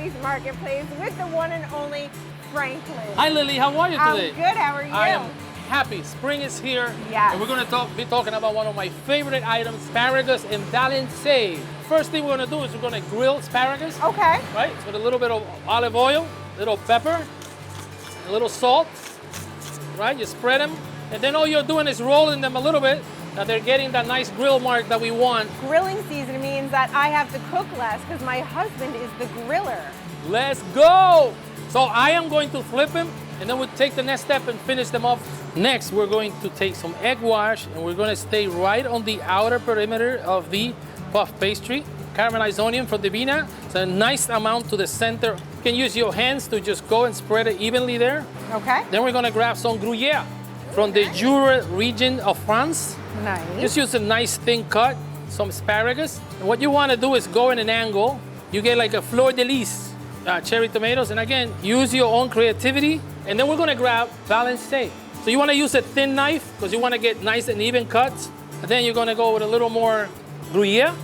Southeast Marketplace with the one and only Franklin. Hi, Lily. How are you today? I'm good. How are you? I am happy. Spring is here. Yes. And we're going to be talking about one of my favorite items, asparagus and Valencay. First thing we're going to do is we're going to grill asparagus. Okay. Right? So with a little bit of olive oil, a little pepper, a little salt. Right? You spread them. And then all you're doing is rolling them a little bit. Now they're getting that nice grill mark that we want. Grilling season means that I have to cook less because my husband is the griller. Let's go! So I am going to flip them, and then we'll take the next step and finish them off. Next, we're going to take some egg wash, and we're going to stay right on the outer perimeter of the puff pastry. Caramelized onion from Divina. It's a nice amount to the center. You can use your hands to just go and spread it evenly there. Okay. Then we're going to grab some Gruyère from the Giuseppe region of France. Nice. Just use a nice thin cut, some asparagus. And what you want to do is go in an angle. You get like a fleur de lis, cherry tomatoes. And again, use your own creativity. And then we're going to grab Valencay. So you want to use a thin knife because you want to get nice and even cuts. And then you're going to go with a little more Gruyère.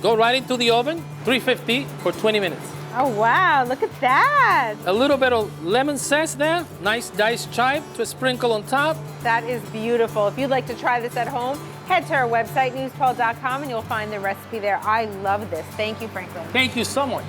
Go right into the oven, 350 for 20 minutes. Oh, wow. Look at that. A little bit of lemon zest there. Nice diced chive to sprinkle on top. That is beautiful. If you'd like to try this at home, head to our website, news12.com, and you'll find the recipe there. I love this. Thank you, Franklin. Thank you so much.